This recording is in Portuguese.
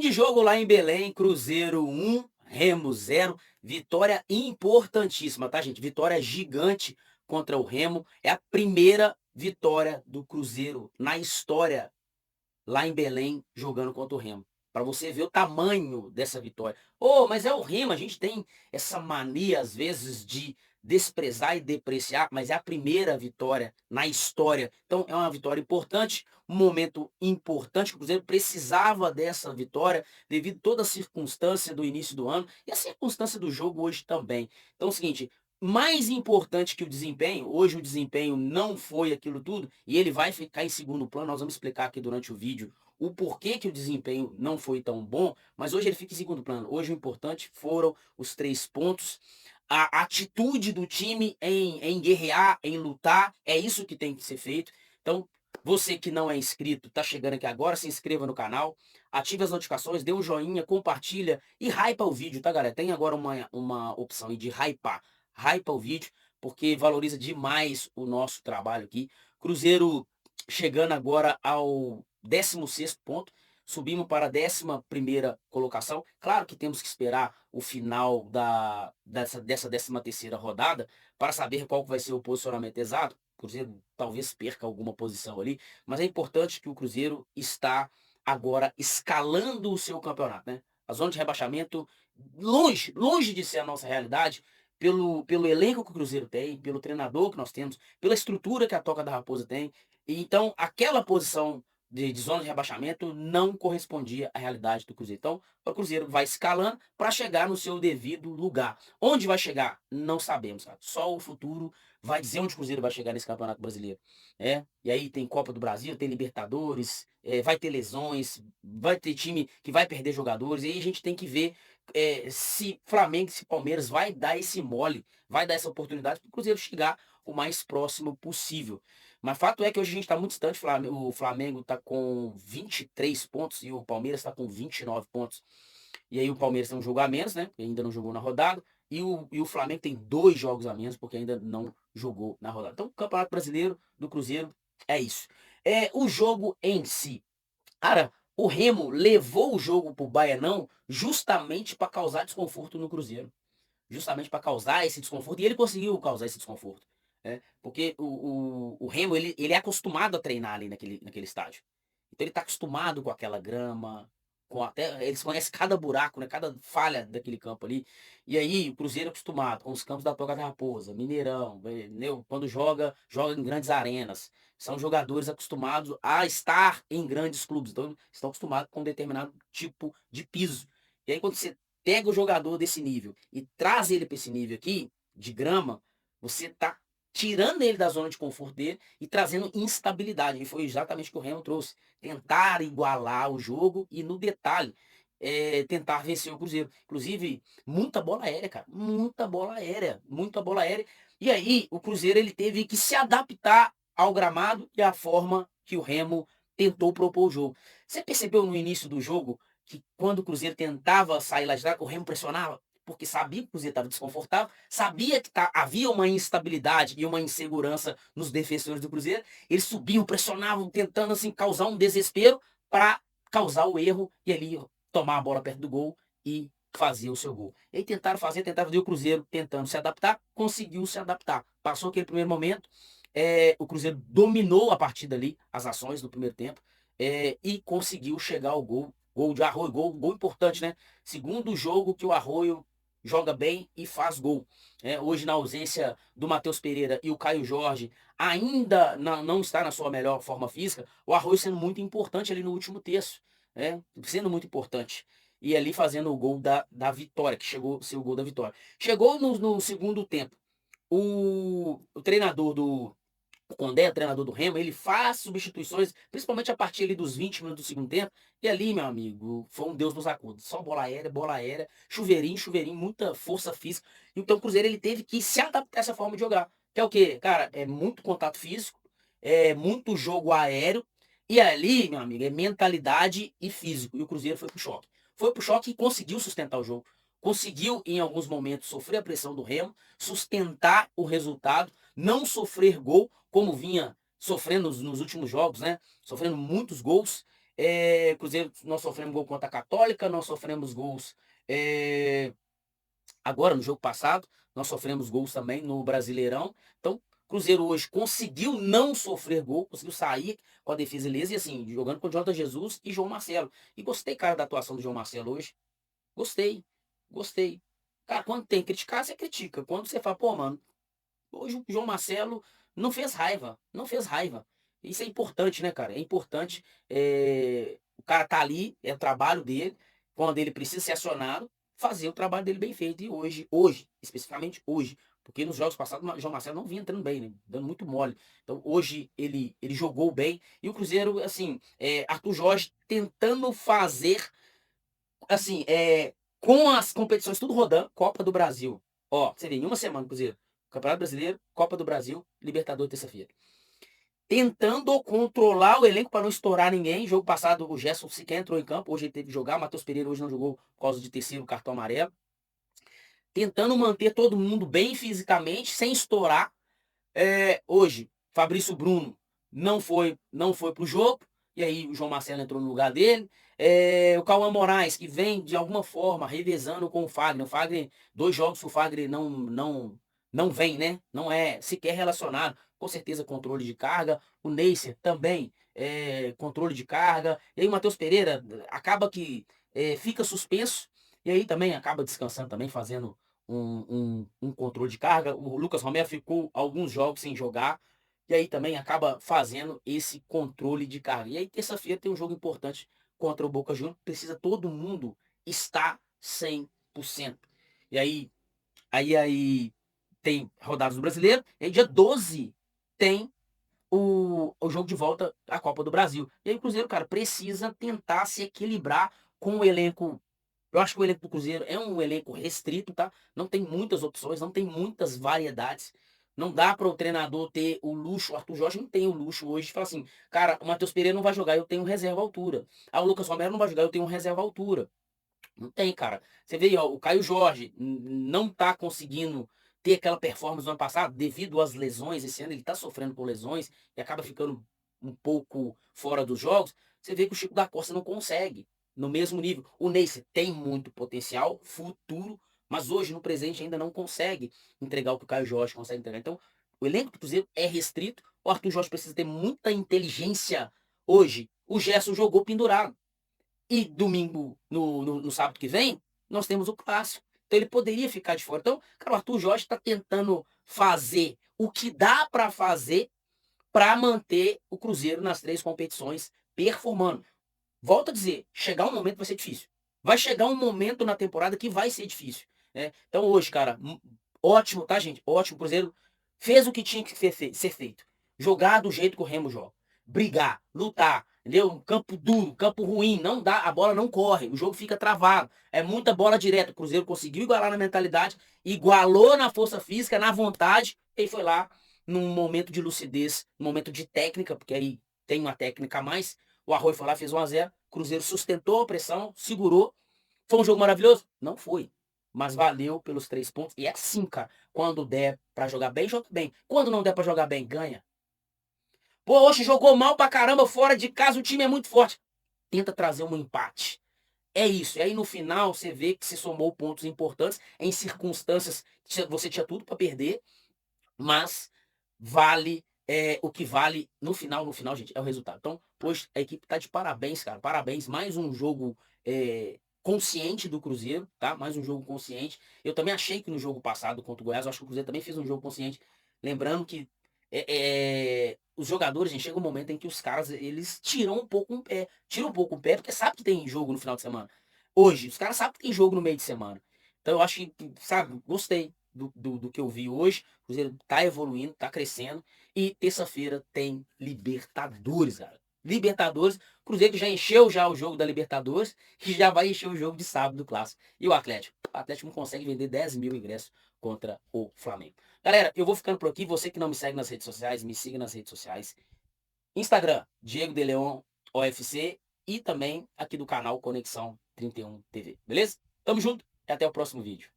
de jogo lá em Belém, Cruzeiro 1, Remo 0, vitória importantíssima, tá, gente? Vitória gigante contra o Remo. É a primeira vitória do Cruzeiro na história lá em Belém jogando contra o Remo. Para você ver o tamanho dessa vitória. Oh, mas é o Remo, a gente tem essa mania às vezes de desprezar e depreciar, mas é a primeira vitória na história. Então é uma vitória importante, um momento importante que o Cruzeiro precisava dessa vitória devido a toda a circunstância do início do ano e a circunstância do jogo hoje também. Então é o seguinte, mais importante que o desempenho, hoje o desempenho não foi aquilo tudo, e ele vai ficar em segundo plano, nós vamos explicar aqui durante o vídeo o porquê que o desempenho não foi tão bom, mas hoje ele fica em segundo plano. Hoje o importante foram os 3 pontos, a atitude do time em guerrear, em lutar, é isso que tem que ser feito. Então, você que não é inscrito, tá chegando aqui agora, se inscreva no canal, ative as notificações, dê um joinha, compartilha e hypa o vídeo, tá, galera? Tem agora uma opção aí de hypar. Hypa o vídeo, porque valoriza demais o nosso trabalho aqui. Cruzeiro chegando agora ao 16º ponto, subimos para a 11ª colocação. Claro que temos que esperar o final dessa 13ª rodada para saber qual vai ser o posicionamento exato. O Cruzeiro talvez perca alguma posição ali, mas é importante que o Cruzeiro está agora escalando o seu campeonato, né? A zona de rebaixamento, longe, longe de ser a nossa realidade, pelo elenco que o Cruzeiro tem, pelo treinador que nós temos, pela estrutura que a Toca da Raposa tem. E então, aquela posição de zona de rebaixamento não correspondia à realidade do Cruzeiro. Então, o Cruzeiro vai escalando para chegar no seu devido lugar. Onde vai chegar? Não sabemos, cara. Só o futuro vai dizer onde o Cruzeiro vai chegar nesse Campeonato Brasileiro. E aí tem Copa do Brasil, tem Libertadores, vai ter lesões, vai ter time que vai perder jogadores, e aí a gente tem que ver se Flamengo, se Palmeiras vai dar esse mole, vai dar essa oportunidade para o Cruzeiro chegar o mais próximo possível. Mas fato é que hoje a gente está muito distante. O Flamengo está com 23 pontos e o Palmeiras está com 29 pontos. E aí o Palmeiras tem um jogo a menos, né? Porque ainda não jogou na rodada. E o Flamengo tem 2 jogos a menos, porque ainda não jogou na rodada. Então, o Campeonato Brasileiro do Cruzeiro é isso. O jogo em si. Cara, o Remo levou o jogo pro Baianão justamente para causar desconforto no Cruzeiro. Justamente para causar esse desconforto. E ele conseguiu causar esse desconforto. Porque o Remo, ele é acostumado a treinar ali naquele estádio. Então ele está acostumado com aquela grama, eles conhecem cada buraco, né, cada falha daquele campo ali. E aí o Cruzeiro é acostumado com os campos da Toca da Raposa, Mineirão, entendeu? Quando joga, joga em grandes arenas. São jogadores acostumados a estar em grandes clubes, então estão acostumados com um determinado tipo de piso. E aí quando você pega o jogador desse nível e traz ele para esse nível aqui, de grama, você está tirando ele da zona de conforto dele e trazendo instabilidade. E foi exatamente o que o Remo trouxe. Tentar igualar o jogo e, no detalhe, tentar vencer o Cruzeiro. Inclusive, muita bola aérea, cara. Muita bola aérea. Muita bola aérea. E aí, o Cruzeiro ele teve que se adaptar ao gramado e à forma que o Remo tentou propor o jogo. Você percebeu no início do jogo que quando o Cruzeiro tentava sair lá de trás, o Remo pressionava? Porque sabia que o Cruzeiro estava desconfortável, sabia que havia uma instabilidade e uma insegurança nos defensores do Cruzeiro. Eles subiam, pressionavam, tentando assim causar um desespero para causar o erro e ali tomar a bola perto do gol e fazer o seu gol. E aí tentaram fazer o Cruzeiro tentando se adaptar, conseguiu se adaptar. Passou aquele primeiro momento, o Cruzeiro dominou a partida ali, as ações do primeiro tempo, e conseguiu chegar ao gol. Gol de Arroio, gol importante, né? Segundo jogo que o Arroio joga bem e faz gol. Hoje, na ausência do Matheus Pereira e o Caio Jorge, ainda não está na sua melhor forma física, o Arroio sendo muito importante ali no último terço. Sendo muito importante. E ali fazendo o gol da vitória, que chegou a ser o gol da vitória. Chegou no segundo tempo. O treinador o Condé, o treinador do Remo, ele faz substituições, principalmente a partir ali dos 20 minutos do segundo tempo. E ali, meu amigo, foi um Deus nos acuda. Só bola aérea, chuveirinho, chuveirinho, muita força física. Então o Cruzeiro ele teve que se adaptar a essa forma de jogar. Que é o quê? Cara, é muito contato físico, é muito jogo aéreo. E ali, meu amigo, é mentalidade e físico. E o Cruzeiro foi pro choque. Foi pro choque e conseguiu sustentar o jogo. Conseguiu, em alguns momentos, sofrer a pressão do Remo, sustentar o resultado, não sofrer gol, como vinha sofrendo nos últimos jogos, né? Sofrendo muitos gols. Cruzeiro, nós sofremos gol contra a Católica, nós sofremos gols agora no jogo passado, nós sofremos gols também no Brasileirão. Então, Cruzeiro hoje conseguiu não sofrer gol, conseguiu sair com a defesa ilesa e assim, jogando com o Jonathan Jesus e João Marcelo. E gostei, cara, da atuação do João Marcelo hoje. Gostei, gostei. Cara, quando tem que criticar, você critica. Quando você fala, pô, mano, hoje o João Marcelo não fez raiva, não fez raiva. Isso é importante, né, cara? É importante. O cara tá ali, é o trabalho dele. Quando ele precisa ser acionado, fazer o trabalho dele bem feito. E hoje, especificamente hoje, porque nos jogos passados o João Marcelo não vinha entrando bem, né? Dando muito mole. Então hoje ele jogou bem. E o Cruzeiro, assim, Arthur Jorge tentando fazer, assim, com as competições tudo rodando, Copa do Brasil. Ó, você vê, em uma semana, Cruzeiro. Campeonato Brasileiro, Copa do Brasil, Libertadores terça-feira. Tentando controlar o elenco para não estourar ninguém. Jogo passado o Gerson sequer entrou em campo, hoje ele teve que jogar. O Matheus Pereira hoje não jogou por causa de terceiro cartão amarelo. Tentando manter todo mundo bem fisicamente, sem estourar. Hoje, Fabrício Bruno não foi pro jogo. E aí o João Marcelo entrou no lugar dele. O Cauã Moraes, que vem de alguma forma revezando com o Fagner. O Fagner, 2 jogos que o Fagner não vem, né? Não é sequer relacionado. Com certeza, controle de carga. O Neisser também, controle de carga. E aí o Matheus Pereira acaba que fica suspenso. E aí também acaba descansando, também fazendo um controle de carga. O Lucas Romero ficou alguns jogos sem jogar. E aí também acaba fazendo esse controle de carga. E aí terça-feira tem um jogo importante contra o Boca Juniors. Precisa todo mundo estar 100%. E aí tem rodadas do Brasileiro. E aí dia 12 tem o jogo de volta à Copa do Brasil. E aí o Cruzeiro, cara, precisa tentar se equilibrar com o elenco. Eu acho que o elenco do Cruzeiro é um elenco restrito, tá? Não tem muitas opções, não tem muitas variedades. Não dá para o treinador ter o luxo. O Arthur Jorge não tem o luxo hoje de falar assim, cara, o Matheus Pereira não vai jogar, eu tenho um reserva à altura. Ah, o Lucas Romero não vai jogar, eu tenho um reserva à altura. Não tem, cara. Você vê, ó, o Caio Jorge não tá conseguindo ter aquela performance do ano passado devido às lesões. Esse ano ele tá sofrendo com lesões e acaba ficando um pouco fora dos jogos. Você vê que o Chico da Costa não consegue no mesmo nível. O Neisser tem muito potencial futuro, mas hoje no presente ainda não consegue entregar o que o Caio Jorge consegue entregar. Então, o elenco do Cruzeiro é restrito. O Arthur Jorge precisa ter muita inteligência hoje. O Gerson jogou pendurado. E domingo, no sábado que vem, nós temos o clássico. Então ele poderia ficar de fora. Então, cara, o Arthur Jorge está tentando fazer o que dá para fazer para manter o Cruzeiro nas 3 competições performando. Volto a dizer, chegar um momento vai ser difícil. Vai chegar um momento na temporada que vai ser difícil. Né? Então hoje, cara, ótimo, tá, gente? Ótimo. O Cruzeiro fez o que tinha que ser feito. Jogar do jeito que o Remo joga. Brigar, lutar, entendeu? Um campo duro, campo ruim, não dá, a bola não corre, o jogo fica travado. É muita bola direta. O Cruzeiro conseguiu igualar na mentalidade, igualou na força física, na vontade, e foi lá num momento de lucidez, num momento de técnica, porque aí tem uma técnica a mais. O Arroio foi lá, fez 1-0. Cruzeiro sustentou a pressão, segurou. Foi um jogo maravilhoso? Não foi. Mas valeu pelos 3 pontos. E é assim, cara. Quando der pra jogar bem, joga bem. Quando não der pra jogar bem, ganha. Pô, hoje jogou mal pra caramba fora de casa, o time é muito forte. Tenta trazer um empate. É isso. E aí no final você vê que se somou pontos importantes em circunstâncias que você tinha tudo pra perder, mas vale o que vale no final, gente, é o resultado. Então, hoje a equipe tá de parabéns, cara. Parabéns. Mais um jogo consciente do Cruzeiro, tá? Mais um jogo consciente. Eu também achei que no jogo passado contra o Goiás, eu acho que o Cruzeiro também fez um jogo consciente. Lembrando que os jogadores, gente, chega um momento em que os caras, eles tiram um pouco o pé. Tiram um pouco o pé, porque sabe que tem jogo no final de semana. Hoje, os caras sabem que tem jogo no meio de semana. Então eu acho que, sabe, gostei do que eu vi hoje. O Cruzeiro tá evoluindo, tá crescendo. E terça-feira tem Libertadores, cara. Libertadores. Cruzeiro que já encheu já o jogo da Libertadores e já vai encher o jogo de sábado do Clássico. E o Atlético? O Atlético não consegue vender 10 mil ingressos contra o Flamengo. Galera, eu vou ficando por aqui. Você que não me segue nas redes sociais, me siga nas redes sociais. Instagram, Diego de Leon OFC e também aqui do canal Conexão 31 TV. Beleza? Tamo junto e até o próximo vídeo.